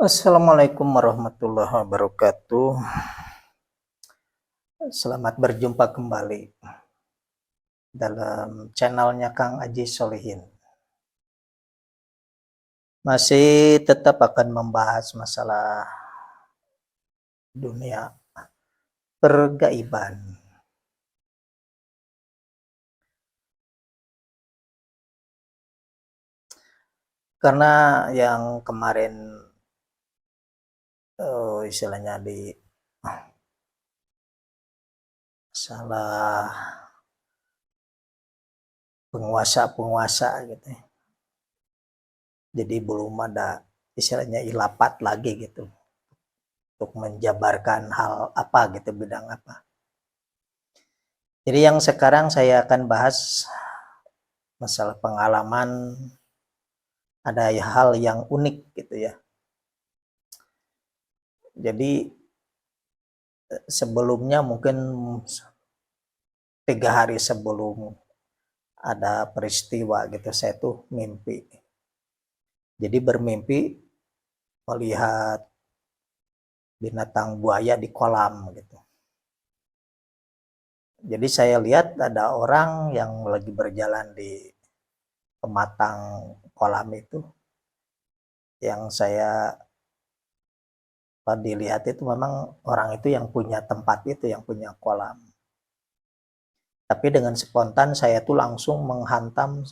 Assalamualaikum warahmatullahi wabarakatuh. Selamat berjumpa kembali dalam channelnya Kang Aji Solihin. Masih tetap akan membahas masalah dunia pergaiban. Karena yang kemarin istilahnya di salah penguasa-penguasa gitu ya. Jadi belum ada istilahnya ilapat lagi gitu untuk menjabarkan hal apa gitu, bidang apa. Jadi yang sekarang saya akan bahas masalah pengalaman, ada hal yang unik gitu ya. Jadi sebelumnya mungkin 3 hari sebelum ada peristiwa gitu, saya tuh mimpi. Jadi bermimpi melihat binatang buaya di kolam gitu. Jadi saya lihat ada orang yang lagi berjalan di pematang kolam itu. Yang saya dilihat itu memang orang itu yang punya tempat itu, yang punya kolam. Tapi dengan spontan saya tuh langsung menghantam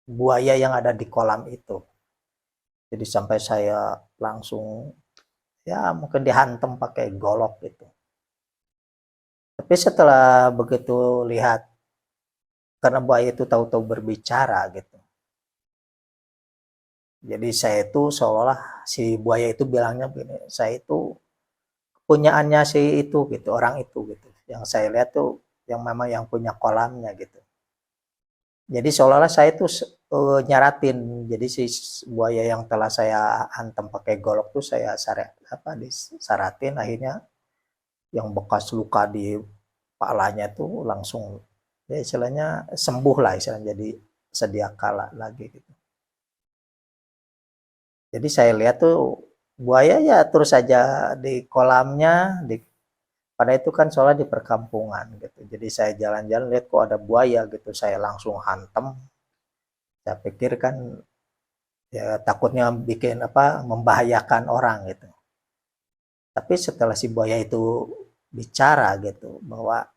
buaya yang ada di kolam itu. Jadi sampai saya langsung ya mungkin dihantam pakai golok gitu. Tapi setelah begitu lihat, karena buaya itu tahu-tahu berbicara gitu. Jadi saya itu seolah-olah si buaya itu bilangnya begini, saya itu punyaannya si itu gitu, orang itu gitu. Yang saya lihat tuh yang memang yang punya kolamnya gitu. Jadi seolah-olah saya tuh nyaratin. Jadi si buaya yang telah saya hantam pakai golok tuh saya disaratin, akhirnya yang bekas luka di kepalanya tuh langsung ya istilahnya sembuh lah, istilahnya jadi sedia kala lagi gitu. Jadi saya lihat tuh buaya ya terus saja di kolamnya, pada itu kan soalnya di perkampungan gitu. Jadi saya jalan-jalan lihat kok ada buaya gitu, saya langsung hantam. Saya pikir kan ya takutnya bikin apa, membahayakan orang gitu. Tapi setelah si buaya itu bicara gitu bahwa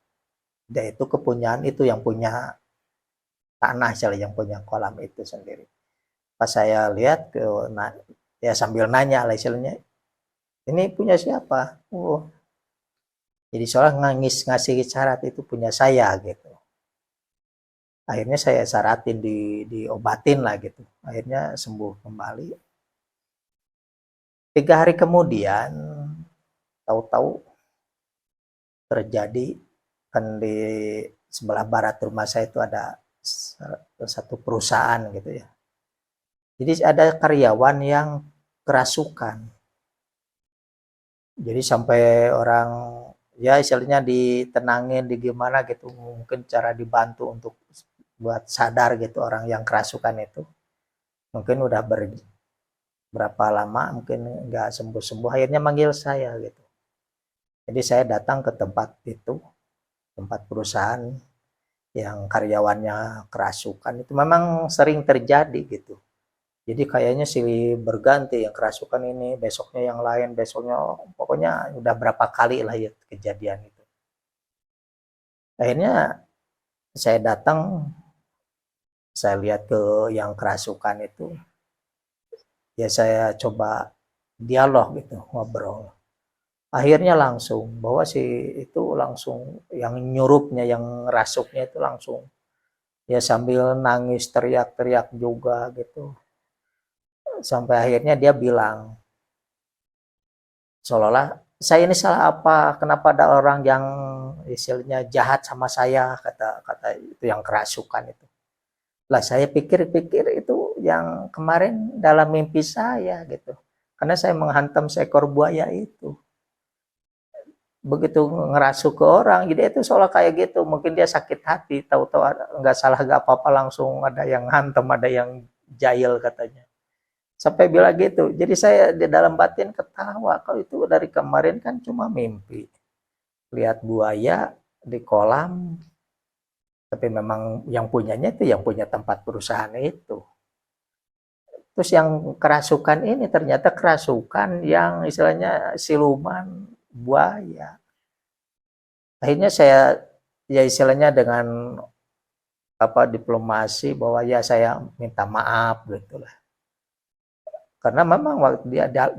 dia itu kepunyaan itu, yang punya tanah, yang punya kolam itu sendiri. Pas saya lihat ke, nah, ya sambil nanya lah istilahnya, ini punya siapa? Oh, jadi soalnya ngasih syarat itu punya saya gitu. Akhirnya saya syaratin, diobatin lah gitu. Akhirnya sembuh kembali. 3 hari kemudian, tahu-tahu terjadi kan di sebelah barat rumah saya itu ada satu perusahaan gitu ya. Jadi ada karyawan yang kerasukan. Jadi sampai orang ya istilahnya ditenangin, di gimana gitu, mungkin cara dibantu untuk buat sadar gitu orang yang kerasukan itu. Mungkin udah berapa lama mungkin nggak sembuh-sembuh, akhirnya manggil saya gitu. Jadi saya datang ke tempat itu, tempat perusahaan yang karyawannya kerasukan itu memang sering terjadi gitu. Jadi kayaknya silih berganti, yang kerasukan ini, besoknya yang lain, besoknya pokoknya udah berapa kali lah ya kejadian itu. Akhirnya saya datang, saya lihat ke yang kerasukan itu, ya saya coba dialog gitu, ngobrol. Akhirnya langsung bahwa si itu langsung yang nyurupnya, yang rasuknya itu langsung ya sambil nangis teriak-teriak juga gitu. Sampai akhirnya dia bilang seolah-olah saya ini salah apa, kenapa ada orang yang istilahnya jahat sama saya, kata kata itu yang kerasukan itu. Lah saya pikir-pikir itu yang kemarin dalam mimpi saya gitu. Karena saya menghantam seekor buaya itu. Begitu ngerasuk ke orang, jadi itu seolah kayak gitu, mungkin dia sakit hati, tahu-tahu nggak salah nggak apa-apa langsung ada yang hantam, ada yang jahil katanya. Sampai bilang gitu. Jadi saya di dalam batin ketawa, kalau itu dari kemarin kan cuma mimpi. Lihat buaya di kolam, tapi memang yang punyanya itu yang punya tempat perusahaan itu. Terus yang kerasukan ini ternyata kerasukan yang istilahnya siluman buaya. Akhirnya saya ya istilahnya dengan apa diplomasi bahwa ya saya minta maaf gitu lah. Karena memang waktu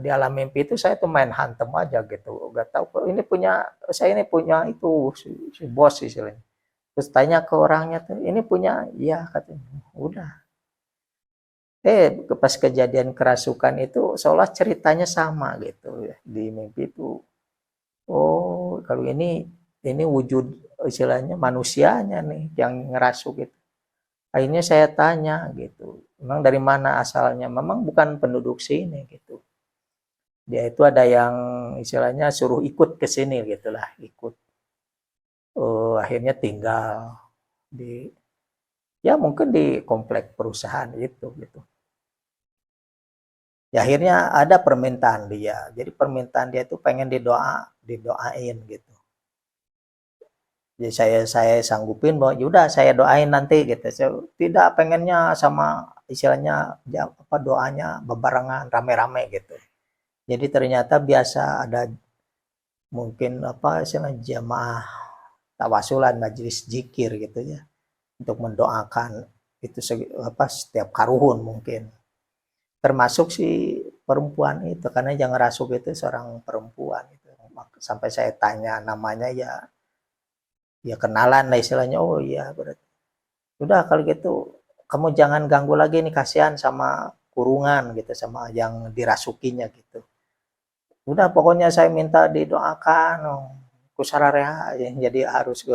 di alam mimpi itu saya tuh main hantem aja gitu. Gak tahu kok ini punya saya ini punya itu si bos istilahnya. Terus tanya ke orangnya tuh ini punya iya katanya. Udah. Pas kejadian kerasukan itu seolah ceritanya sama gitu ya di mimpi itu. Oh, kalau ini wujud istilahnya manusianya nih yang ngerasuk gitu. Akhirnya saya tanya gitu, memang dari mana asalnya? Memang bukan penduduk sini gitu. Dia itu ada yang istilahnya suruh ikut ke sini gitulah, ikut. Akhirnya tinggal di ya mungkin di komplek perusahaan itu gitu. Ya akhirnya ada permintaan dia. Jadi permintaan dia itu pengen didoain gitu. Jadi saya sanggupin bahwa yaudah saya doain nanti gitu. Saya tidak pengennya sama istilahnya apa doanya bebarengan rame-rame gitu. Jadi ternyata biasa ada mungkin apa istilahnya jamaah tawasulan majelis zikir gitu ya untuk mendoakan itu apa setiap karuhun mungkin. Termasuk si perempuan itu karena yang ngerasuk itu seorang perempuan itu. Sampai saya tanya namanya ya kenalan lah istilahnya. Oh iya berarti udah kalau gitu kamu jangan ganggu lagi nih kasihan sama kurungan gitu sama yang dirasukinya gitu. Udah pokoknya saya minta didoakan kusararea jadi harus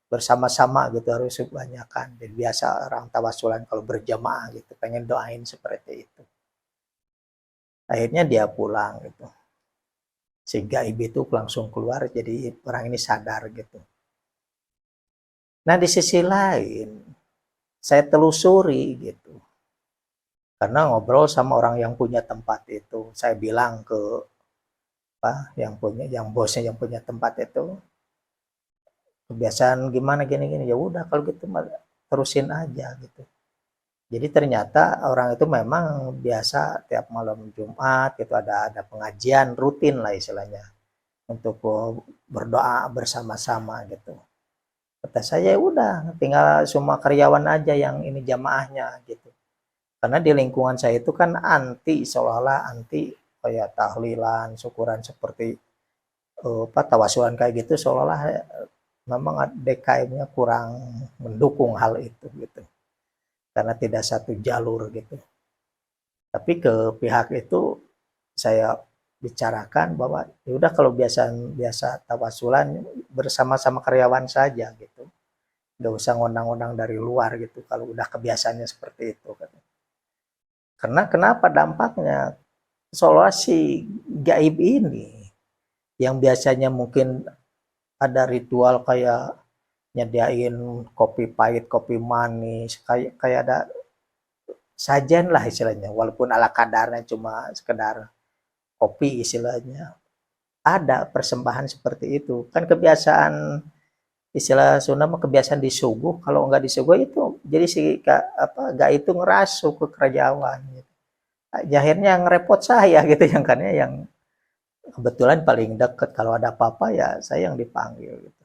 bersama-sama gitu harus kebanyakan. Jadi biasa orang tawasulan kalau berjamaah gitu pengen doain seperti itu. Akhirnya dia pulang gitu. Sehingga ibu itu langsung keluar jadi orang ini sadar gitu. Nah di sisi lain saya telusuri gitu. Karena ngobrol sama orang yang punya tempat itu, saya bilang ke apa yang bosnya yang punya tempat itu kebiasaan gimana gini-gini ya udah kalau gitu terusin aja gitu. Jadi ternyata orang itu memang biasa tiap malam Jumat itu ada pengajian rutin lah istilahnya untuk berdoa bersama-sama gitu. Kata saya ya udah tinggal semua karyawan aja yang ini jamaahnya gitu. Karena di lingkungan saya itu kan anti seolah-olah anti kayak tahlilan, syukuran seperti apa tawasulan kayak gitu seolah-olah memang DKM-nya kurang mendukung hal itu gitu. Karena tidak satu jalur gitu. Tapi ke pihak itu saya bicarakan bahwa ya udah kalau biasa tawasulan bersama-sama karyawan saja gitu. Nggak usah ngundang-ngundang dari luar gitu kalau udah kebiasaannya seperti itu kan. Karena kenapa dampaknya seolah si gaib ini yang biasanya mungkin ada ritual kayak nyediain kopi pahit, kopi manis, kayak ada sajian lah istilahnya, walaupun ala kadarnya cuma sekedar kopi istilahnya. Ada persembahan seperti itu. Kan kebiasaan istilah Sunda mah kebiasaan disuguh, kalau enggak disuguh itu jadi si apa gaib itu ngerasuk ke kerajaan gitu. Akhirnya ngerepot saya gitu yang karena yang kebetulan paling dekat kalau ada apa-apa ya saya yang dipanggil gitu.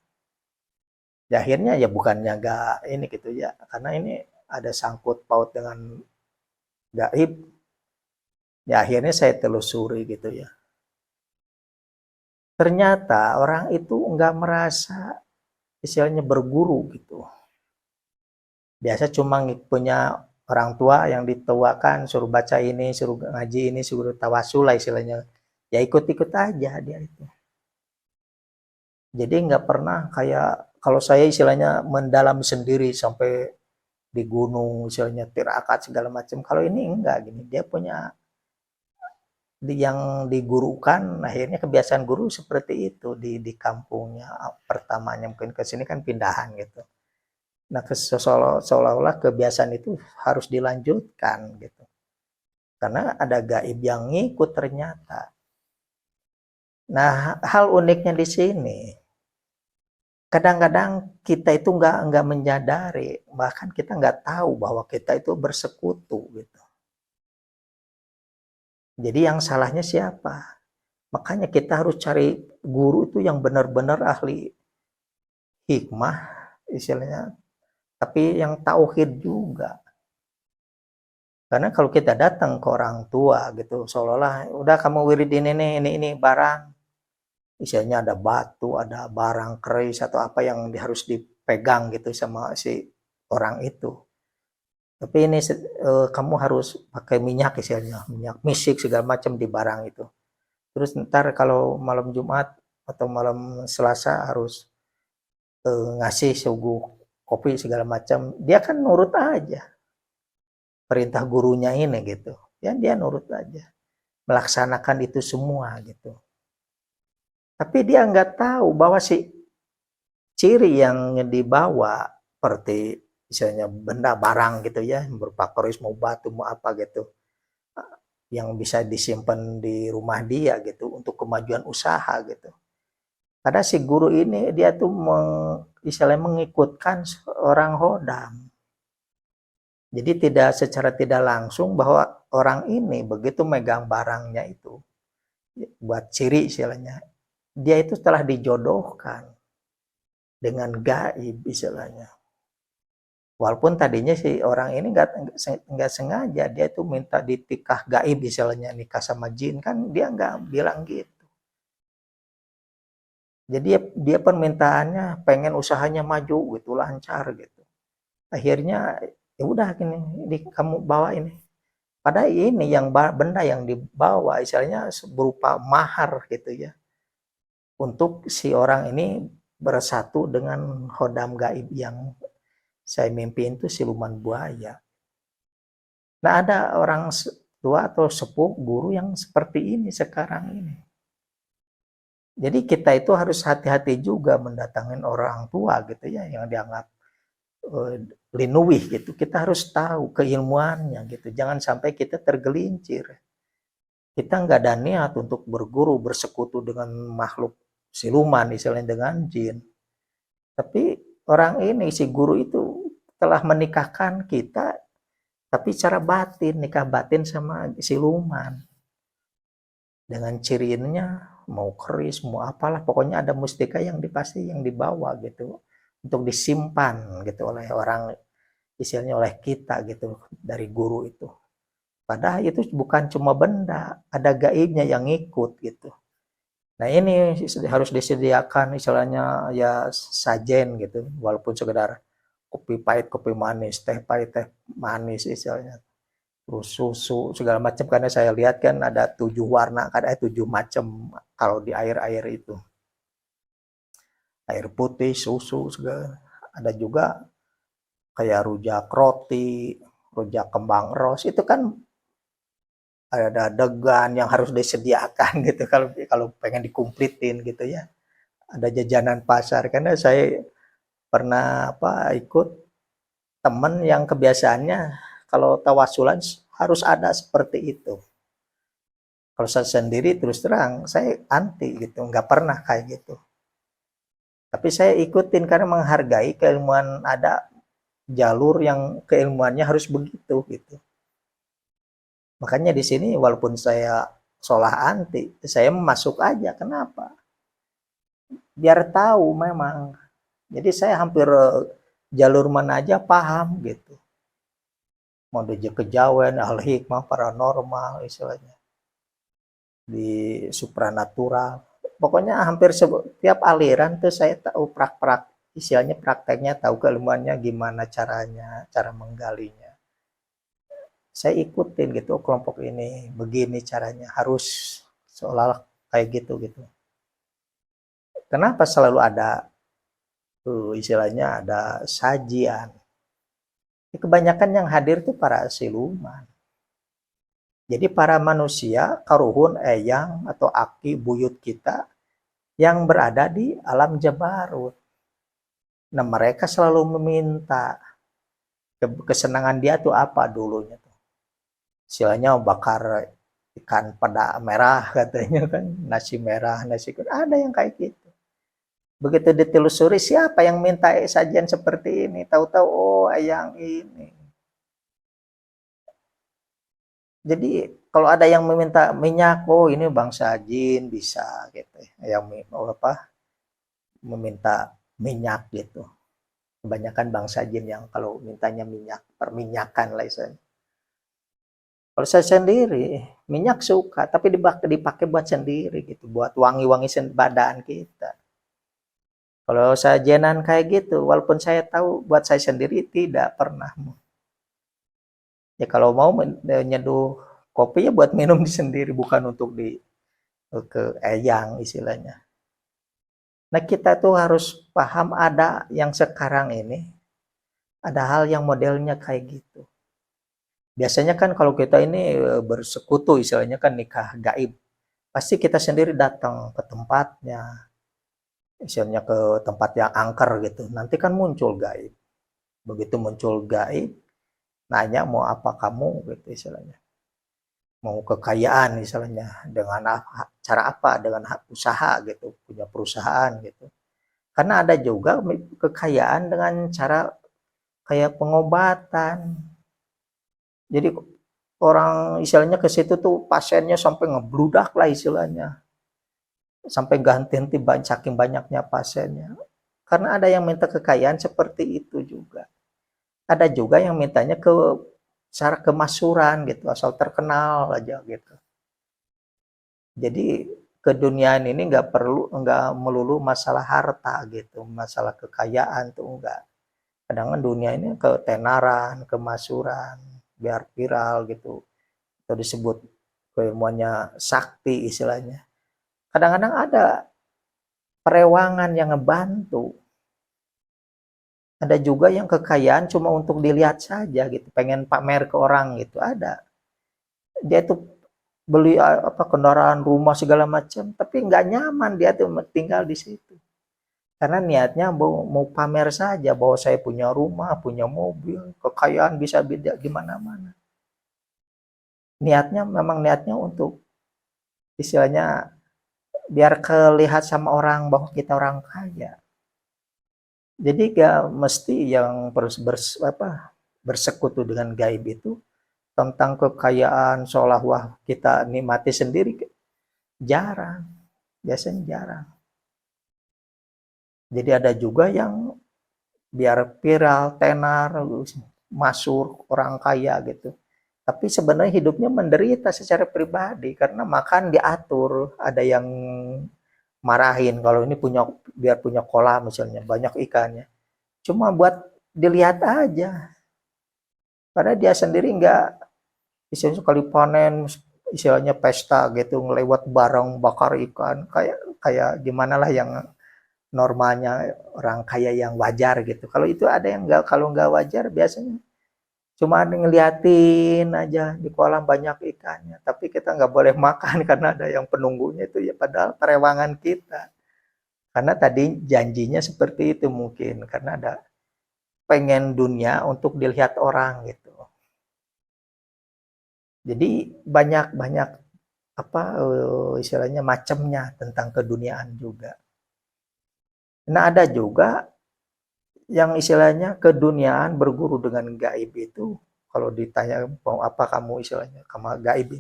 Ya akhirnya ya bukannya enggak ini gitu ya, karena ini ada sangkut paut dengan gaib. Ya akhirnya saya telusuri gitu ya. Ternyata orang itu enggak merasa istilahnya berguru gitu. Biasa cuma punya orang tua yang dituakan suruh baca ini, suruh ngaji ini, suruh tawasul lah istilahnya. Ya ikut-ikut aja dia itu. Jadi nggak pernah kayak kalau saya istilahnya mendalam sendiri sampai di gunung istilahnya tirakat segala macam. Kalau ini enggak gini, dia punya yang digurukan akhirnya kebiasaan guru seperti itu di kampungnya pertamanya mungkin ke sini kan pindahan gitu. Nah seolah-olah kebiasaan itu harus dilanjutkan gitu. karena ada gaib yang ngikut ternyata. Nah, hal uniknya di sini, kadang-kadang kita itu nggak menyadari, bahkan kita nggak tahu bahwa kita itu bersekutu gitu. Jadi yang salahnya siapa? Makanya kita harus cari guru itu yang benar-benar ahli hikmah, istilahnya, tapi yang tauhid juga. Karena kalau kita datang ke orang tua gitu, seolah-olah udah kamu wiridin ini barang, istilahnya ada batu, ada barang keris atau apa yang harus dipegang gitu sama si orang itu. Tapi ini kamu harus pakai minyak, istilahnya minyak misik segala macam di barang itu. Terus ntar kalau malam Jumat atau malam Selasa harus ngasih suguh kopi segala macam, dia kan nurut aja perintah gurunya ini gitu. Ya dia nurut aja, melaksanakan itu semua gitu. Tapi dia nggak tahu bahwa si ciri yang dibawa seperti misalnya benda barang gitu ya, berupa keris mau batu mau apa gitu, yang bisa disimpan di rumah dia gitu untuk kemajuan usaha gitu. Karena si guru ini dia tuh istilahnya mengikutkan orang hodam. Jadi tidak secara tidak langsung bahwa orang ini begitu megang barangnya itu buat ciri istilahnya, dia itu telah dijodohkan dengan gaib istilahnya. Walaupun tadinya si orang ini nggak sengaja, dia itu minta ditikah gaib istilahnya, nikah sama jin, kan dia nggak bilang gitu. Jadi dia permintaannya pengen usahanya maju gitu, lancar gitu. Akhirnya ya udah gini, kamu bawa ini. Padahal ini yang benda yang dibawa istilahnya berupa mahar gitu ya. Untuk si orang ini bersatu dengan hodam gaib yang saya mimpiin itu siluman buaya. Nah ada orang tua atau sepuh guru yang seperti ini sekarang ini. Jadi kita itu harus hati-hati juga mendatangin orang tua gitu ya yang dianggap linuwih gitu. Kita harus tahu keilmuannya gitu. Jangan sampai kita tergelincir. Kita nggak ada niat untuk berguru, bersekutu dengan makhluk siluman, misalnya dengan jin. Tapi orang ini, si guru itu telah menikahkan kita, tapi secara batin, nikah batin sama siluman. Dengan cirinya, mau keris, mau apalah, pokoknya ada mustika yang pasti yang dibawa gitu. Untuk disimpan gitu oleh orang, istilahnya oleh kita gitu, dari guru itu. Padahal itu bukan cuma benda, ada gaibnya yang ngikut gitu. Nah ini harus disediakan istilahnya ya sajen gitu, walaupun sekedar kopi pahit, kopi manis, teh pahit, teh manis istilahnya. Terus susu segala macam, karena saya lihat kan ada 7 warna, kan ada 7 macam kalau di air-air itu. Air putih, susu segala. Ada juga kayak rujak roti, rujak kembang ros, itu kan ada degan yang harus disediakan gitu kalau pengen dikumplitin gitu ya. Ada jajanan pasar, karena saya pernah ikut temen yang kebiasaannya kalau tawasulan harus ada seperti itu. Kalau saya sendiri terus terang saya anti gitu, nggak pernah kayak gitu. Tapi saya ikutin karena menghargai keilmuan, ada jalur yang keilmuannya harus begitu gitu. Makanya di sini walaupun saya seolah anti, saya masuk aja. Kenapa? Biar tahu memang. Jadi saya hampir jalur mana aja paham gitu. Mau di kejawen, al hikmah, paranormal istilahnya. Di supranatural. Pokoknya hampir setiap aliran tuh saya tahu istilahnya prakteknya, tahu keilmuannya gimana caranya, cara menggalinya. Saya ikutin gitu, kelompok ini begini caranya, harus seolah kayak gitu. Kenapa selalu ada istilahnya ada sajian? Kebanyakan yang hadir tuh para siluman. Jadi para manusia, karuhun, eyang, atau aki, buyut kita yang berada di alam Jabarut. Nah mereka selalu meminta kesenangan dia tuh apa dulunya tuh. istilahnya bakar ikan pada merah katanya kan, nasi merah, nasi kuning, ada yang kayak gitu. Begitu ditelusuri siapa yang minta sajian seperti ini, tahu-tahu oh yang ini. Jadi kalau ada yang meminta minyak, oh ini bangsa jin bisa gitu. Yang apa meminta minyak gitu. Kebanyakan bangsa jin yang kalau mintanya minyak, perminyakan lah istilahnya. Kalau saya sendiri, minyak suka, tapi dipakai buat sendiri gitu, buat wangi-wangi badan kita. Kalau sajenan kayak gitu, walaupun saya tahu buat saya sendiri tidak pernah. Ya kalau mau nyeduh kopi ya buat minum sendiri, bukan untuk di ke eyang istilahnya. Nah kita tuh harus paham ada yang sekarang ini, ada hal yang modelnya kayak gitu. Biasanya kan kalau kita ini bersekutu istilahnya kan nikah gaib, pasti kita sendiri datang ke tempatnya, misalnya ke tempat yang angker gitu, nanti kan muncul gaib. Begitu muncul gaib, nanya mau apa kamu gitu istilahnya. Mau kekayaan misalnya, dengan cara apa, dengan usaha gitu, punya perusahaan gitu. Karena ada juga kekayaan dengan cara kayak pengobatan. Jadi orang istilahnya ke situ tuh pasiennya sampai ngebludak lah istilahnya. Sampai ganti-ganti saking banyaknya pasiennya. Karena ada yang minta kekayaan seperti itu juga. Ada juga yang mintanya ke cara kemasuran gitu, asal terkenal aja gitu. Jadi keduniaan ini nggak melulu masalah harta gitu, masalah kekayaan tuh enggak. Kadang dunia ini ketenaran, kemasuran, biar viral gitu. Atau disebut keilmuannya sakti istilahnya. Kadang-kadang ada perewangan yang ngebantu. Ada juga yang kekayaan cuma untuk dilihat saja gitu, pengen pamer ke orang gitu, ada. Dia tuh beli apa kendaraan, rumah segala macam, tapi nggak nyaman dia tuh tinggal di situ. Karena niatnya mau pamer saja bahwa saya punya rumah, punya mobil, kekayaan bisa beda di mana-mana. Niatnya memang niatnya untuk istilahnya biar kelihatan sama orang bahwa kita orang kaya. Jadi gak mesti yang bersekutu dengan gaib itu tentang kekayaan seolah wah kita nikmati sendiri, jarang, biasanya jarang. Jadi ada juga yang biar viral, tenar, masuk orang kaya gitu. Tapi sebenarnya hidupnya menderita secara pribadi karena makan diatur, ada yang marahin kalau ini punya biar punya kolam misalnya banyak ikannya. Cuma buat dilihat aja. Karena dia sendiri nggak istilahnya sekali panen istilahnya pesta gitu ngelewat bareng bakar ikan kayak kayak gimana lah yang normalnya orang kaya yang wajar gitu. Kalau itu ada yang nggak kalau nggak wajar biasanya cuma ngeliatin aja di kolam banyak ikannya, tapi kita nggak boleh makan karena ada yang penunggunya itu ya padahal perewangan kita. Karena tadi janjinya seperti itu mungkin karena ada pengen dunia untuk dilihat orang gitu. Jadi banyak-banyak apa istilahnya macamnya tentang keduniaan juga. Nah ada juga yang istilahnya keduniaan berguru dengan gaib itu kalau ditanya mau apa kamu istilahnya kamu gaib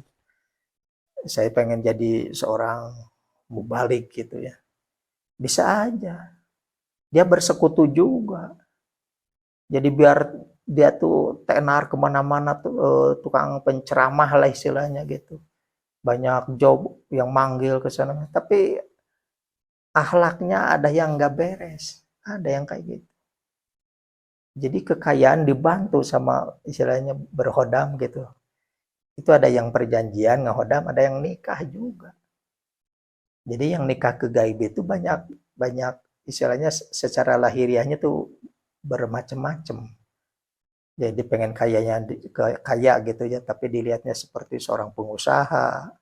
saya pengen jadi seorang mubalik gitu ya bisa aja dia bersekutu juga jadi biar dia tuh tenar kemana-mana tuh tukang penceramah lah istilahnya gitu banyak job yang manggil ke sana tapi akhlaknya ada yang nggak beres ada yang kayak gitu. Jadi kekayaan dibantu sama istilahnya berhodam gitu. Itu ada yang perjanjian ngehodam, ada yang nikah juga. Jadi yang nikah ke gaib itu banyak banyak istilahnya secara lahiriahnya tuh bermacam-macam. Jadi pengen kayanya kaya gitu ya, tapi dilihatnya seperti seorang pengusaha.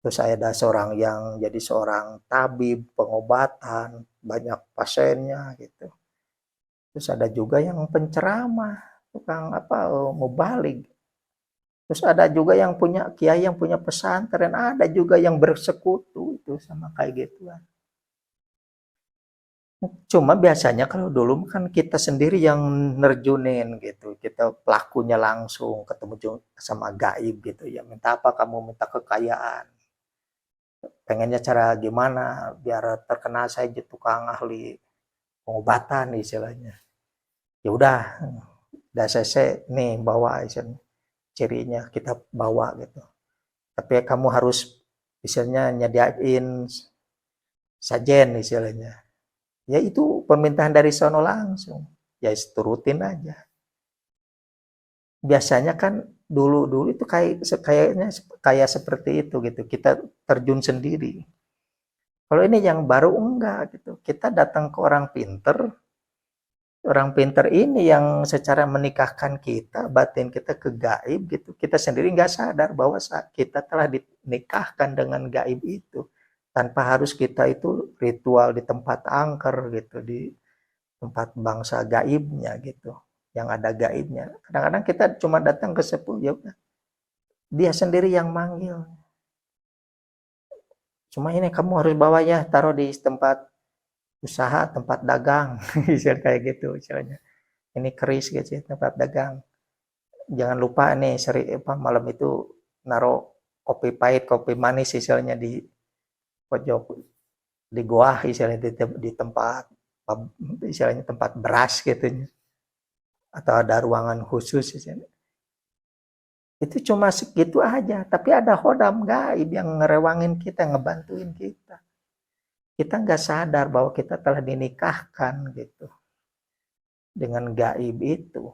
Terus ada seorang yang jadi seorang tabib, pengobatan, banyak pasiennya gitu. Terus ada juga yang penceramah, tukang apa mubalik. Terus ada juga yang punya kiai yang punya pesantren, ada juga yang bersekutu itu sama kayak gituan. Cuma biasanya kalau dulu kan kita sendiri yang nerjunin gitu, kita pelakunya langsung ketemu sama gaib gitu ya. Minta apa kamu? Minta kekayaan. Pengennya cara gimana biar terkenal saya jadi tukang ahli pengobatan istilahnya. Ya udah, udah selesai nih bawa istilahnya, cirinya kita bawa gitu. Tapi kamu harus misalnya nyediain sajen istilahnya. Ya itu permintaan dari sono langsung. Ya turutin aja. Biasanya kan dulu-dulu itu kayaknya kayak seperti itu gitu. Kita terjun sendiri. Kalau ini yang baru enggak gitu. Kita datang ke orang pinter. Orang pinter ini yang secara menikahkan kita, batin kita ke gaib gitu. Kita sendiri nggak sadar bahwa kita telah dinikahkan dengan gaib itu. Tanpa harus kita itu ritual di tempat angker gitu, di tempat bangsa gaibnya gitu, yang ada gaibnya. Kadang-kadang kita cuma datang ke sepuh, ya udah, dia sendiri yang manggil. Cuma ini kamu harus bawa ya, taruh di tempat usaha, tempat dagang, bisa kayak gitu misalnya. Ini keris gitu ya, tempat dagang. Jangan lupa nih seri apa malam itu naruh kopi pahit, kopi manis misalnya di pojok, di goa misalnya di tempat misalnya tempat beras gitu, atau ada ruangan khusus misalnya. Itu cuma segitu aja, tapi ada hodam gaib yang ngerewangin kita, ngebantuin kita. Kita nggak sadar bahwa kita telah dinikahkan gitu dengan gaib itu.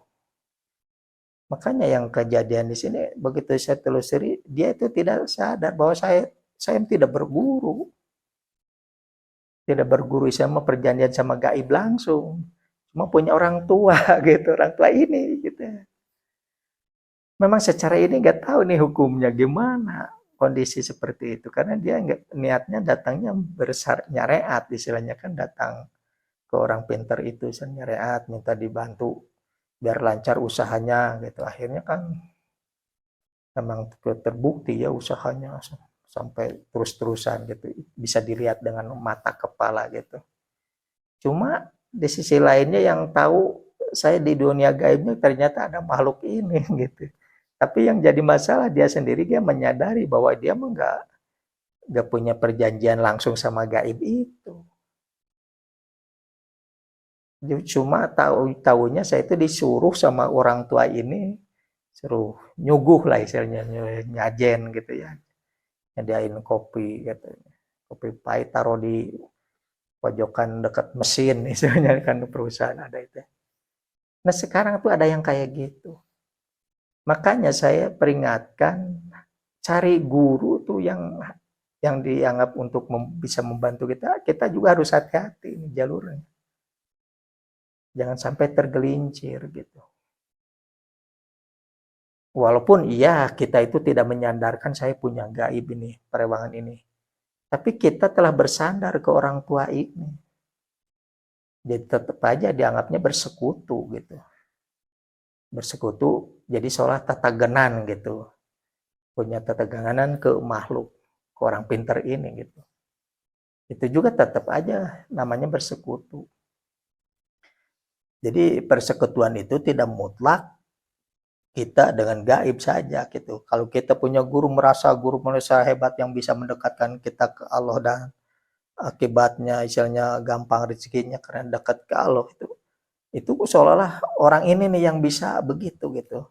Makanya yang kejadian di sini begitu saya telusuri, dia itu tidak sadar bahwa saya tidak berguru. Tidak berguru sama perjanjian sama gaib langsung. Cuma punya orang tua gitu, orang tua ini gitu. Memang secara ini nggak tahu nih hukumnya gimana kondisi seperti itu, karena dia nggak niatnya datangnya nyariat, istilahnya kan datang ke orang pinter itu nyariat, minta dibantu biar lancar usahanya gitu. Akhirnya kan memang terbukti ya usahanya sampai terus-terusan gitu, bisa dilihat dengan mata kepala gitu. Cuma di sisi lainnya yang tahu saya di dunia gaibnya ternyata ada makhluk ini gitu. Tapi yang jadi masalah dia sendiri, dia menyadari bahwa dia nggak punya perjanjian langsung sama gaib itu. Cuma tahunya saya itu disuruh sama orang tua ini, suruh nyuguh lah istilahnya, nyajen gitu ya, nyediain kopi gitu, kopi pahit taruh di pojokan dekat mesin istilahnya kan, perusahaan ada itu. Nah sekarang tuh ada yang kayak gitu. Makanya saya peringatkan, cari guru tuh yang dianggap untuk bisa membantu kita. Kita juga harus hati-hati ini jalurnya. Jangan sampai tergelincir gitu. Walaupun iya kita itu tidak menyandarkan saya punya gaib ini, perewangan ini. Tapi kita telah bersandar ke orang tua ini. Jadi tetap aja dianggapnya bersekutu gitu. Bersekutu jadi seolah tatagenan gitu. Punya tatagenan ke makhluk, ke orang pinter ini gitu. Itu juga tetap aja namanya bersekutu. Jadi persekutuan itu tidak mutlak kita dengan gaib saja gitu. Kalau kita punya guru merasa hebat yang bisa mendekatkan kita ke Allah, dan akibatnya istilahnya gampang rezekinya karena dekat ke Allah, itu seolah-olah orang ini nih yang bisa begitu gitu,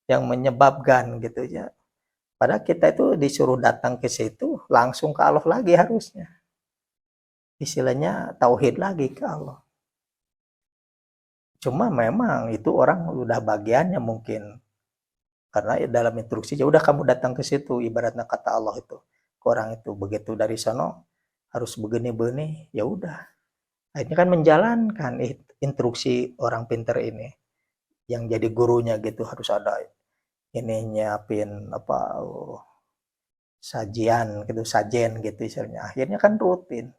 yang menyebabkan gitu ya. Padahal kita itu disuruh datang ke situ langsung ke Allah lagi harusnya. Istilahnya tauhid lagi ke Allah. Cuma memang itu orang udah bagiannya mungkin, karena dalam instruksi ya udah kamu datang ke situ, ibaratnya kata Allah itu ke orang itu, begitu dari sono harus begini-begini, ya udah. Akhirnya kan menjalankan instruksi orang pinter ini yang jadi gurunya gitu, harus ada ini nyiapin apa sajian gitu, sajen gitu istilahnya. Akhirnya kan rutin.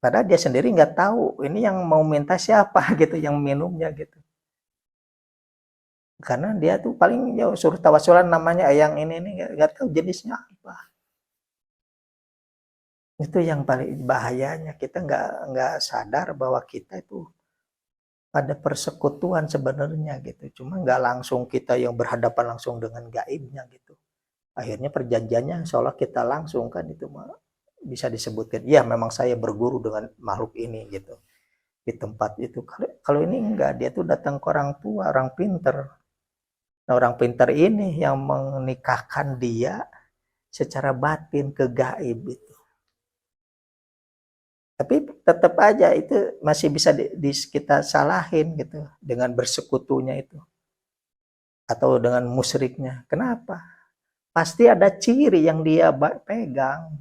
Padahal dia sendiri nggak tahu ini yang mau minta siapa gitu, yang minumnya gitu. Karena dia tuh paling ya suruh tawasulan namanya yang ini nih nggak tahu jenisnya apa. Itu yang paling bahayanya, kita nggak sadar bahwa kita itu ada persekutuan sebenarnya gitu. Cuma nggak langsung kita yang berhadapan langsung dengan gaibnya gitu. Akhirnya perjanjiannya seolah kita langsung kan itu bisa disebutkan. Iya memang saya berguru dengan makhluk ini gitu di tempat itu. Kalau ini enggak, dia tuh datang ke orang tua, orang pinter. Nah, orang pinter ini yang menikahkan dia secara batin ke gaib itu. Tapi tetap aja itu masih bisa kita salahin gitu dengan bersekutunya itu atau dengan musyriknya. Kenapa? Pasti ada ciri yang dia pegang.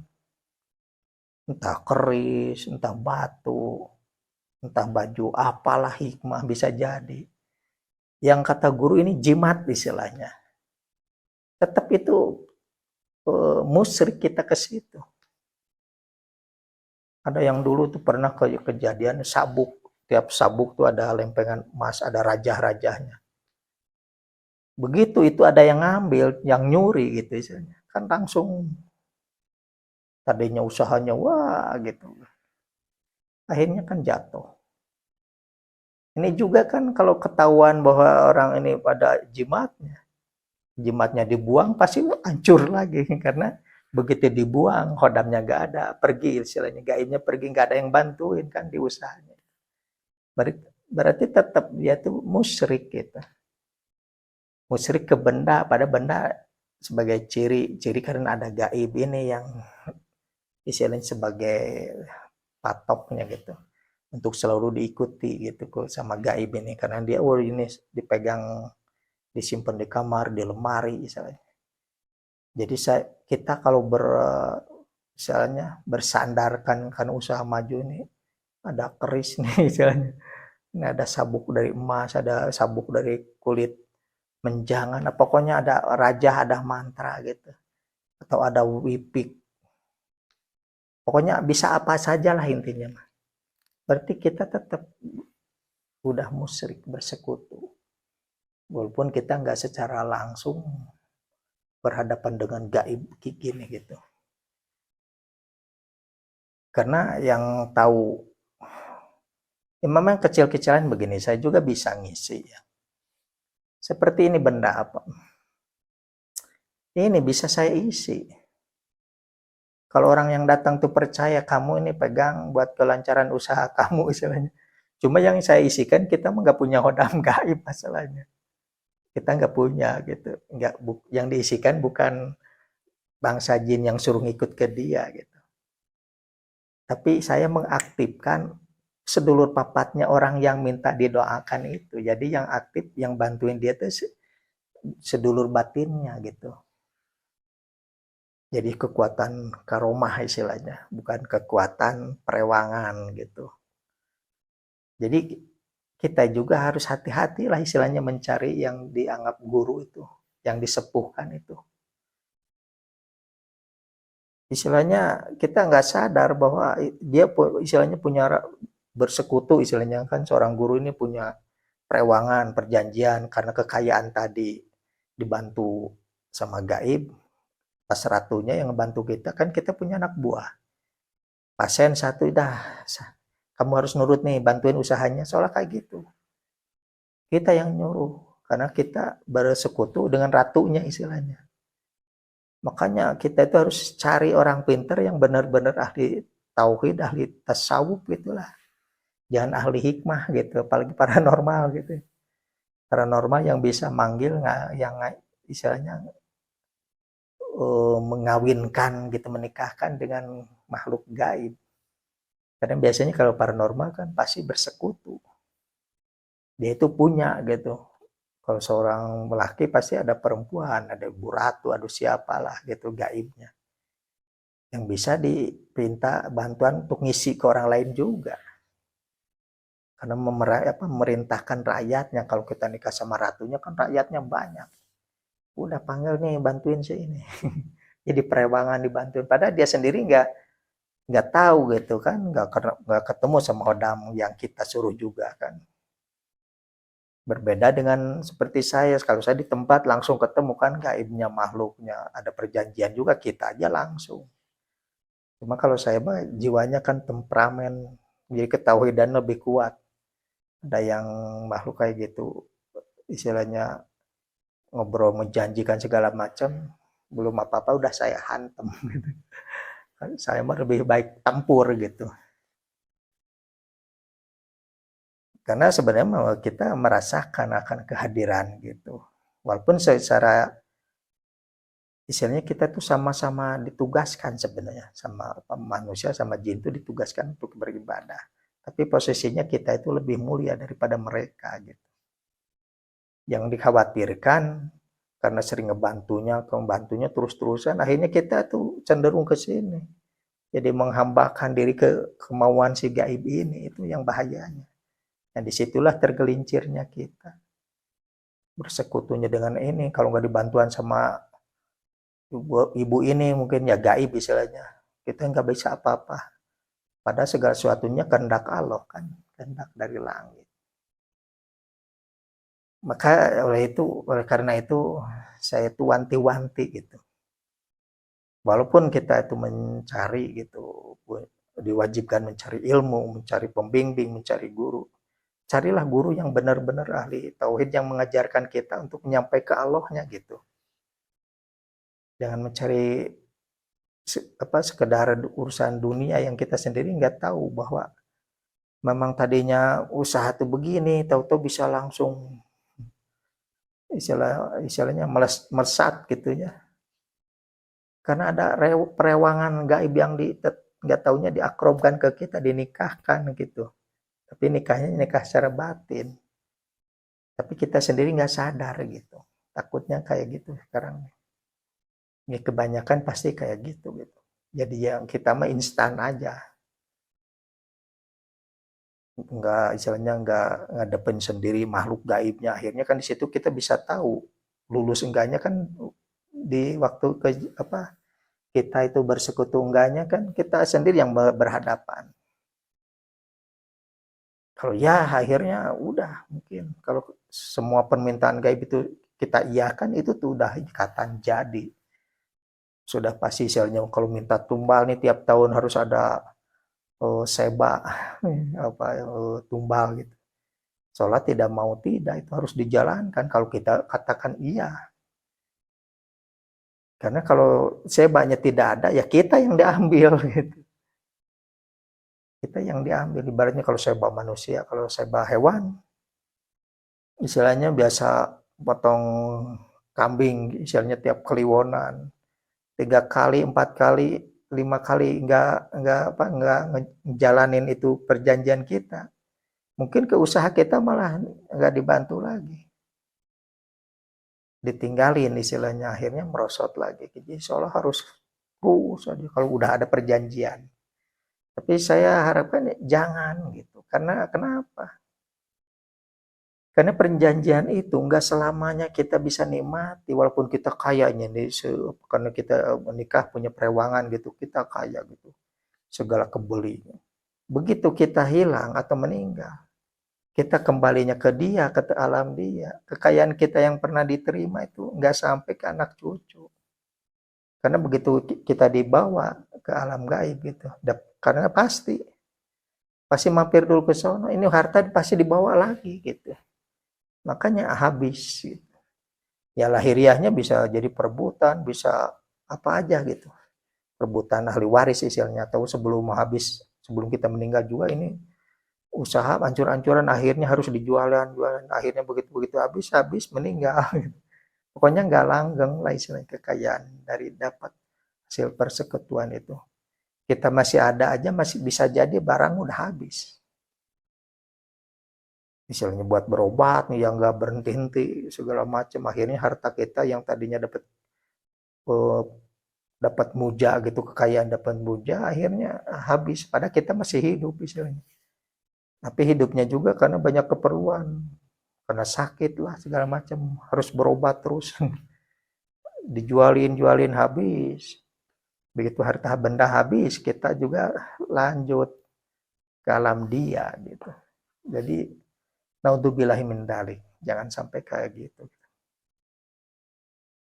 Entah keris, entah batu, entah baju, apalah hikmah bisa jadi. Yang kata guru ini jimat istilahnya. Tetap itu musyrik kita ke situ. Ada yang dulu tuh pernah kejadian sabuk. Tiap sabuk tuh ada lempengan emas, ada rajah-rajahnya. Begitu itu ada yang ngambil, yang nyuri gitu istilahnya. Kan langsung tadinya usahanya wah gitu. Akhirnya kan jatuh. Ini juga kan kalau ketahuan bahwa orang ini pada jimatnya dibuang pasti hancur lagi karena begitu dibuang hodamnya nggak ada, pergi istilahnya gaibnya pergi, nggak ada yang bantuin kan di usahanya. Berarti tetap dia tuh musyrik gitu. Musyrik ke benda, pada benda sebagai ciri karena ada gaib ini yang istilahnya sebagai patoknya gitu untuk selalu diikuti gitu kok sama gaib ini karena dia ini dipegang, disimpan di kamar, di lemari misalnya. Jadi kita kalau misalnya bersandarkan karena usaha maju ini ada keris nih misalnya. Ini ada sabuk dari emas, ada sabuk dari kulit menjangan, pokoknya ada raja, ada mantra gitu. Atau ada wipik. Pokoknya bisa apa saja lah intinya. Berarti kita tetap udah musyrik bersekutu. Walaupun kita nggak secara langsung berhadapan dengan gaib gini gitu. Karena yang tahu, ya memang kecil-kecilan begini, saya juga bisa ngisi ya. Seperti ini benda apa? Ini bisa saya isi. Kalau orang yang datang tuh percaya kamu ini pegang buat kelancaran usaha kamu istilahnya. Cuma yang saya isikan kita nggak punya hodam gaib masalahnya. Kita nggak punya gitu. Nggak, yang diisikan bukan bangsa jin yang suruh ngikut ke dia gitu. Tapi saya mengaktifkan sedulur papatnya orang yang minta didoakan itu. Jadi yang aktif, yang bantuin dia tuh sedulur batinnya gitu. Jadi kekuatan karomah istilahnya, bukan kekuatan perewangan gitu. Jadi kita juga harus hati-hati lah istilahnya mencari yang dianggap guru itu, yang disepuhkan itu. Istilahnya kita nggak sadar bahwa dia istilahnya punya bersekutu istilahnya kan seorang guru ini punya perewangan, perjanjian karena kekayaan tadi dibantu sama gaib, pas ratunya yang membantu kita kan kita punya anak buah. Pasien satu dah, kamu harus nurut nih, bantuin usahanya, soalnya kayak gitu. Kita yang nyuruh, karena kita bersekutu dengan ratunya istilahnya. Makanya kita itu harus cari orang pinter yang benar-benar ahli tauhid, ahli tasawuf gitulah. Jangan ahli hikmah gitu, apalagi paranormal gitu. Paranormal yang bisa manggil yang istilahnya mengawinkan gitu, menikahkan dengan makhluk gaib. Karena biasanya kalau paranormal kan pasti bersekutu. Dia itu punya gitu. Kalau seorang lelaki pasti ada perempuan, ada ibu ratu, ada siapalah gitu gaibnya. Yang bisa diminta bantuan untuk ngisi ke orang lain juga. Karena memerintahkan rakyatnya, kalau kita nikah sama ratunya kan rakyatnya banyak. Udah panggil nih bantuin sih ini. Jadi perewangan dibantuin. Padahal dia sendiri nggak tahu gitu kan, nggak ketemu sama hodam yang kita suruh juga kan. Berbeda dengan seperti saya, kalau saya di tempat langsung ketemu kan gaibnya, makhluknya, ada perjanjian juga kita aja langsung. Cuma kalau saya mah jiwanya kan temperamen, jadi ketahui dan lebih kuat. Ada yang makhluk kayak gitu, istilahnya ngobrol menjanjikan segala macam, belum apa-apa udah saya hantem gitu. Saya mah lebih baik tempur gitu. Karena sebenarnya kita merasakan akan kehadiran gitu. Walaupun secara istilahnya kita tuh sama-sama ditugaskan sebenarnya sama manusia sama jin itu ditugaskan untuk beribadah. Tapi posisinya kita itu lebih mulia daripada mereka gitu. Yang dikhawatirkan karena sering ngebantunya terus-terusan, akhirnya kita tuh cenderung ke sini. Jadi menghambakan diri ke kemauan si gaib ini, itu yang bahayanya. Nah disitulah tergelincirnya kita. Bersekutunya dengan ini, kalau nggak dibantuan sama ibu ini mungkin ya gaib istilahnya. Kita nggak bisa apa-apa. Padahal segala sesuatunya kehendak Allah kan, kehendak dari langit. Maka oleh karena itu saya tuh wanti-wanti gitu. Walaupun kita itu mencari gitu, diwajibkan mencari ilmu, mencari pembimbing, mencari guru. Carilah guru yang benar-benar ahli tauhid yang mengajarkan kita untuk menyampaikan ke Allahnya gitu. Jangan mencari sekedar urusan dunia yang kita sendiri nggak tahu bahwa memang tadinya usaha tuh begini, tahu-tahu bisa langsung istilahnya melesat gitu ya. Karena ada perewangan gaib yang nggak taunya diakrobkan ke kita, dinikahkan gitu. Tapi nikahnya nikah secara batin. Tapi kita sendiri nggak sadar gitu. Takutnya kayak gitu sekarang. Ya kebanyakan pasti kayak gitu gitu. Jadi yang kita mah instan aja. Nggak istilahnya nggak ngadepin sendiri makhluk gaibnya. Akhirnya kan di situ kita bisa tahu lulus enggaknya kan di waktu ke apa kita itu bersekutu enggaknya kan kita sendiri yang berhadapan. Kalau ya akhirnya udah mungkin kalau semua permintaan gaib itu kita iyakan itu tuh udah ikatan jadi. Sudah pasti misalnya kalau minta tumbal nih tiap tahun harus ada seba apa tumbal gitu. Sholat tidak mau tidak itu harus dijalankan kalau kita katakan iya. Karena kalau sebanya tidak ada ya kita yang diambil gitu. Kita yang diambil ibaratnya kalau seba manusia, kalau seba hewan istilahnya biasa potong kambing istilahnya tiap kliwonan 3 kali 4 kali 5 kali nggak ngejalanin itu perjanjian kita mungkin ke usaha kita malah nggak dibantu lagi ditinggalin istilahnya akhirnya merosot lagi jadi seolah harus terus aja kalau udah ada perjanjian tapi saya harapkan jangan gitu karena kenapa. Karena perjanjian itu nggak selamanya kita bisa nikmati, walaupun kita kayanya nih, karena kita menikah punya perewangan gitu, kita kaya gitu, segala kebeli. Begitu kita hilang atau meninggal, kita kembalinya ke dia, ke alam dia. Kekayaan kita yang pernah diterima itu nggak sampai ke anak cucu. Karena begitu kita dibawa ke alam gaib gitu, karena pasti mampir dulu ke sono, ini harta pasti dibawa lagi gitu. Makanya habis gitu. Ya lahiriahnya bisa jadi perebutan, bisa apa aja gitu. Perebutan ahli waris istilahnya atau sebelum habis, sebelum kita meninggal juga ini usaha hancur-hancuran akhirnya harus jualan, akhirnya begitu-begitu habis meninggal. Pokoknya nggak langgeng lah istilahnya kekayaan dari dapat hasil persekutuan itu. Kita masih ada aja masih bisa jadi barang udah habis. Misalnya buat berobat nih yang nggak berhenti-henti segala macam akhirnya harta kita yang tadinya eh, dapat muja gitu kekayaan dapat muja akhirnya habis padahal kita masih hidup istilahnya tapi hidupnya juga karena banyak keperluan karena sakit lah segala macam harus berobat terus dijualin habis begitu harta benda habis kita juga lanjut ke alam dia gitu jadi naudzubillahi min dzalik Jangan sampai kayak gitu.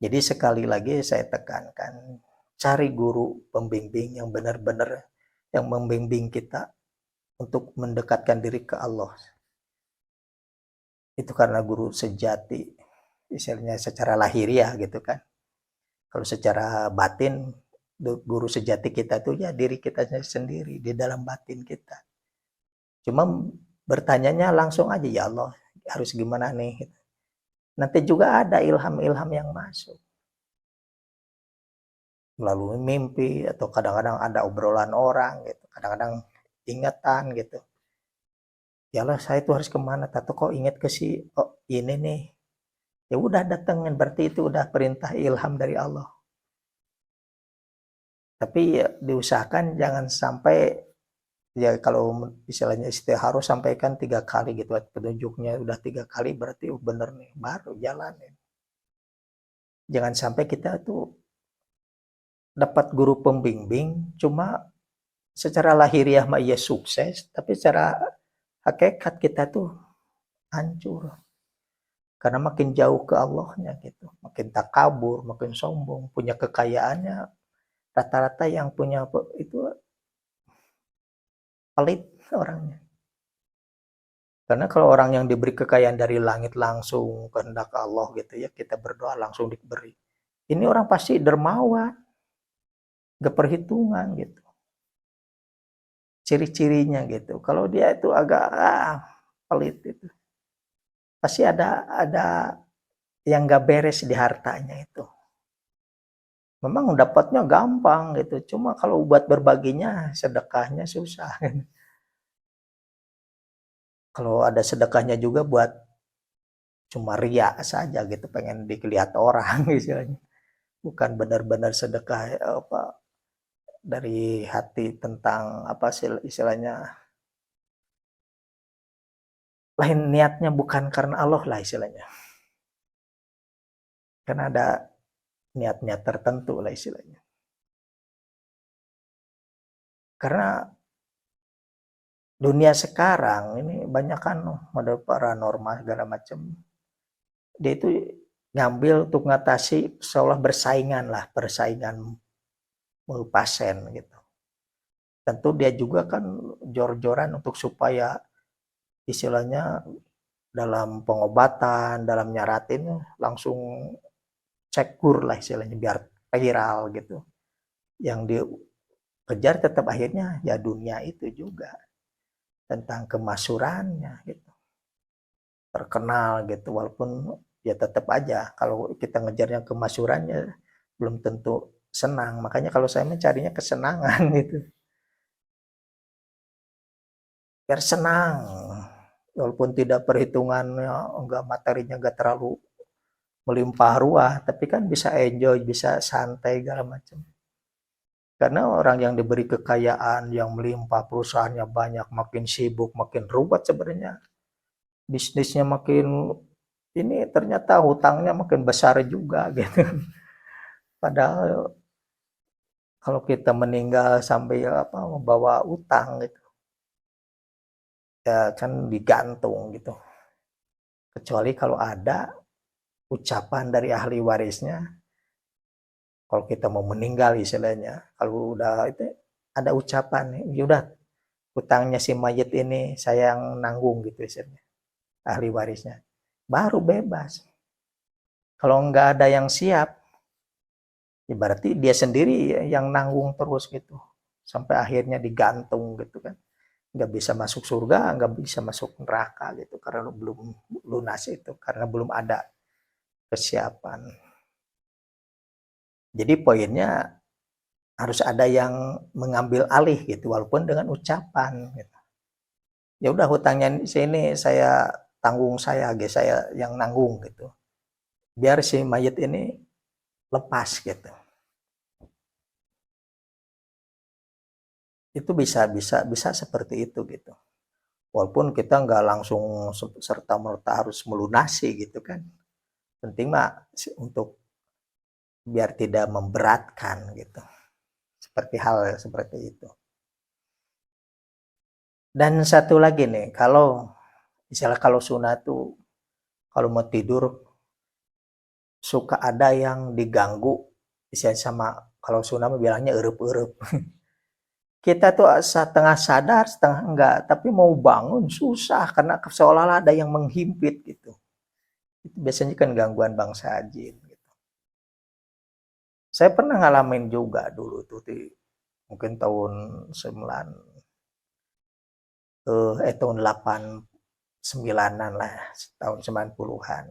Jadi sekali lagi saya tekankan, cari guru pembimbing yang benar-benar yang membimbing kita untuk mendekatkan diri ke Allah. Itu karena guru sejati, istilahnya secara lahiriah gitu kan. Kalau secara batin, guru sejati kita itu ya diri kita sendiri, di dalam batin kita. Cuma bertanyanya langsung aja, ya Allah harus gimana nih. Nanti juga ada ilham-ilham yang masuk. Melalui mimpi, atau kadang-kadang ada obrolan orang gitu. Kadang-kadang ingatan gitu. Ya Allah saya itu harus kemana? Tato kok ingat ke si, oh ini nih. Ya udah datengin, berarti itu udah perintah ilham dari Allah. Tapi ya, diusahakan jangan sampai, ya kalau istilahnya harus sampaikan 3 kali gitu, petunjuknya udah 3 kali berarti bener nih, baru jalanin. Jangan sampai kita tuh dapat guru pembimbing cuma secara lahiriah mah iya sukses, tapi secara hakikat kita tuh hancur. Karena makin jauh ke Allahnya gitu, makin takabur, makin sombong, punya kekayaannya rata-rata yang punya itu pelit orangnya. Karena kalau orang yang diberi kekayaan dari langit langsung kehendak Allah gitu ya, kita berdoa langsung diberi. Ini orang pasti dermawan, gak perhitungan gitu. Ciri-cirinya gitu. Kalau dia itu agak pelit itu, pasti ada yang gak beres di hartanya itu. Memang dapatnya gampang gitu, cuma kalau buat berbaginya, sedekahnya susah. Kalau ada sedekahnya juga buat cuma ria saja gitu, pengen dilihat orang istilahnya. Bukan benar-benar sedekah apa dari hati tentang apa istilahnya, lain niatnya bukan karena Allah lah istilahnya. Karena ada niat-niat tertentu lah istilahnya. Karena dunia sekarang ini banyak kan model paranormal segala macam. Dia itu ngambil untuk ngatasi seolah persaingan pasien gitu. Tentu dia juga kan jor-joran untuk supaya istilahnya dalam pengobatan, dalam nyaratin langsung cekur lah istilahnya biar viral gitu. Yang dikejar tetap akhirnya ya dunia itu juga tentang kemasyurannya gitu. Terkenal gitu, walaupun ya tetap aja kalau kita ngejarnya kemasyurannya belum tentu senang. Makanya kalau saya mencarinya kesenangan gitu. Biar senang. Walaupun tidak perhitungannya, enggak materinya enggak terlalu melimpah ruah, tapi kan bisa enjoy, bisa santai segala macam. Karena orang yang diberi kekayaan yang melimpah, perusahaannya banyak, makin sibuk, makin ruwet sebenarnya. Bisnisnya makin ini, ternyata hutangnya makin besar juga gitu. Padahal kalau kita meninggal sampai apa membawa utang gitu, ya kan digantung gitu. Kecuali kalau ada ucapan dari ahli warisnya, kalau kita mau meninggal istilahnya, kalau udah itu ada ucapan, ya udah utangnya si mayit ini saya yang nanggung gitu istilahnya, ahli warisnya, baru bebas. Kalau nggak ada yang siap, ya berarti dia sendiri yang nanggung terus gitu, sampai akhirnya digantung gitu kan, nggak bisa masuk surga, nggak bisa masuk neraka gitu, karena belum lunas itu, karena belum ada kesiapan. Jadi poinnya harus ada yang mengambil alih gitu, walaupun dengan ucapan gitu. Ya udah hutangnya sini saya tanggung, saya yang nanggung gitu. Biar si mayit ini lepas gitu. Itu bisa seperti itu gitu. Walaupun kita nggak langsung serta merta harus melunasi gitu kan. Penting mah untuk biar tidak memberatkan gitu. Seperti hal seperti itu. Dan satu lagi nih, kalau misalnya kalau sunnah tuh kalau mau tidur suka ada yang diganggu, misalnya sama kalau Sunda bilangnya eueup-eueup. Kita tuh setengah sadar, setengah enggak, tapi mau bangun susah karena seolah-olah ada yang menghimpit gitu. Itu biasanya kan gangguan bangsa jin gitu. Saya pernah ngalamin juga dulu tuh di mungkin tahun 9 tahun 89-an lah, tahun 90-an.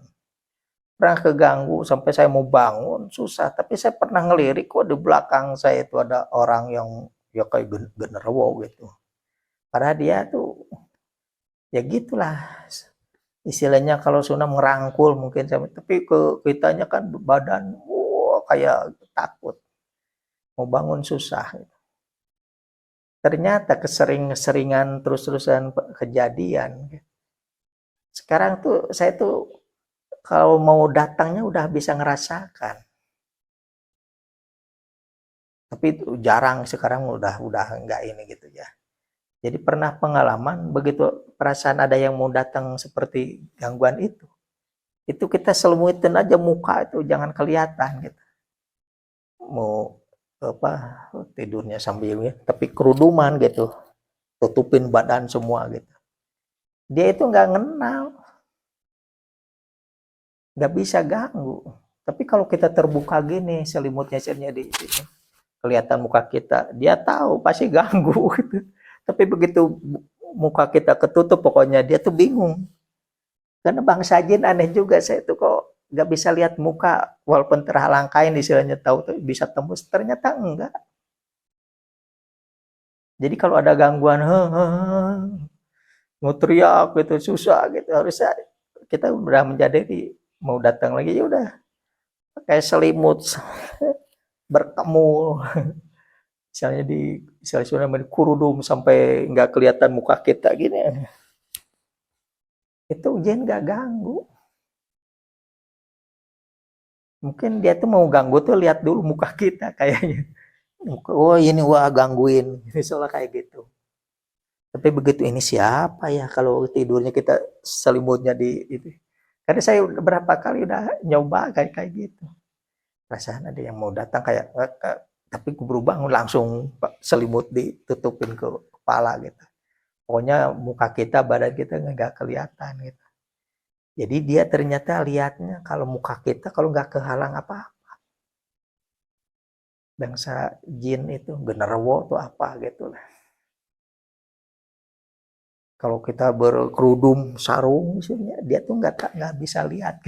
Pernah keganggu sampai saya mau bangun susah, tapi saya pernah ngelirik kok di belakang saya itu ada orang yang ya kayak genderuwo gitu. Padahal dia tuh ya gitulah istilahnya kalau Sunda merangkul mungkin tapi ke kitanya kan badan kayak takut mau bangun susah. Ternyata keseringan terus-terusan kejadian. Sekarang tuh saya tuh kalau mau datangnya udah bisa ngerasakan. Tapi jarang sekarang udah nggak ini gitu ya. Jadi pernah pengalaman begitu perasaan ada yang mau datang seperti gangguan itu kita selimutin aja muka itu jangan kelihatan gitu. Mau apa tidurnya sambil ya, tapi keruduman gitu, tutupin badan semua gitu. Dia itu nggak kenal, nggak bisa ganggu. Tapi kalau kita terbuka gini selimutnya di sini, kelihatan muka kita, dia tahu pasti ganggu gitu. Tapi begitu muka kita ketutup pokoknya dia tuh bingung. Karena bangsa jin aneh juga saya tuh kok nggak bisa lihat muka walaupun terhalang kain istilahnya tahu tuh bisa tembus ternyata enggak. Jadi kalau ada gangguan mau teriak gitu susah gitu harusnya kita udah menjadi mau datang lagi ya udah pakai selimut berkemul misalnya sudah kurudum sampai nggak kelihatan muka kita gini itu jin nggak ganggu. Mungkin dia tuh mau ganggu tuh lihat dulu muka kita kayaknya. Oh ini wah gangguin misalnya kayak gitu. Tapi begitu ini siapa ya kalau tidurnya kita selimutnya di itu. Karena saya berapa kali udah nyoba kayak gitu. Perasaan ada yang mau datang kayak tapi berubah langsung selimut ditutupin ke kepala gitu. Pokoknya muka kita, badan kita nggak kelihatan gitu. Jadi dia ternyata lihatnya kalau muka kita kalau nggak kehalang apa bangsa jin itu genderuwo tuh apa gitu lah. Kalau kita berkerudung sarung misalnya dia tuh nggak bisa lihat.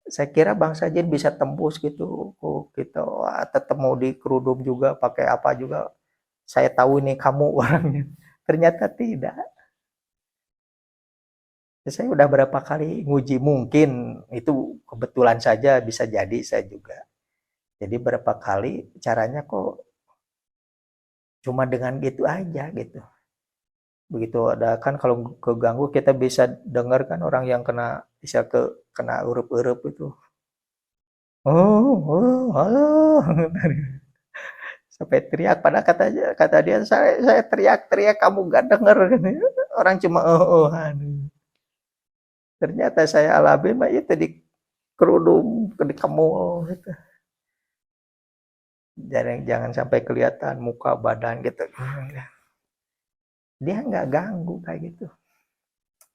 Saya kira bangsa jin bisa tembus gitu. Oh, kita tetap mau dikerudung juga pakai apa juga. Saya tahu ini kamu orangnya. Ternyata tidak. Saya udah berapa kali nguji mungkin itu kebetulan saja bisa jadi saya juga. Jadi berapa kali caranya kok cuma dengan gitu aja gitu. Begitu ada kan kalau keganggu kita bisa dengar kan orang yang bisa kena urup-urup itu. Oh, oh, halo. Sampai teriak pada kata dia saya teriak-teriak kamu gak denger orang cuma ternyata saya alami mah itu di kerudung di kamu gitu. Jangan sampai kelihatan muka badan gitu dia nggak ganggu kayak gitu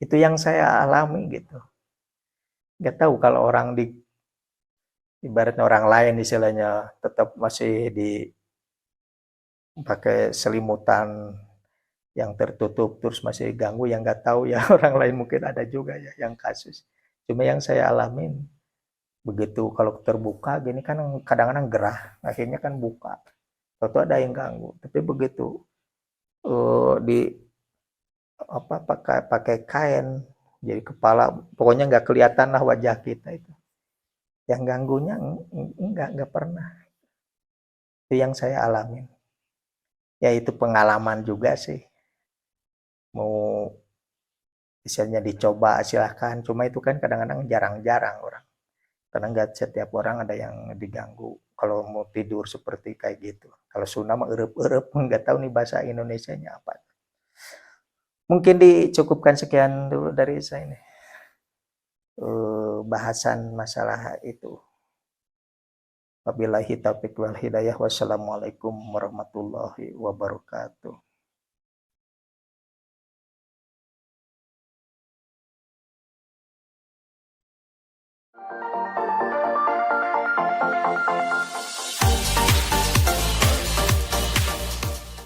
itu yang saya alami gitu nggak tahu kalau orang di ibaratnya orang lain istilahnya tetap masih dipakai selimutan yang tertutup terus masih ganggu yang nggak tahu ya orang lain mungkin ada juga ya yang kasus cuma yang saya alamin begitu kalau terbuka gini kan kadang-kadang gerah akhirnya kan buka tentu ada yang ganggu tapi begitu di apa pakai kain jadi kepala pokoknya nggak kelihatan lah wajah kita itu yang ganggunya nggak pernah itu yang saya alamin ya itu pengalaman juga sih mau misalnya dicoba silahkan cuma itu kan kadang-kadang jarang-jarang orang karena nggak setiap orang ada yang diganggu kalau mau tidur seperti kayak gitu kalau Sunda mah erup-erup nggak tahu nih bahasa Indonesianya apa mungkin dicukupkan sekian dulu dari saya ini bahasan masalah itu. Wabillahi taufiq wal hidayah. Wassalamualaikum warahmatullahi wabarakatuh.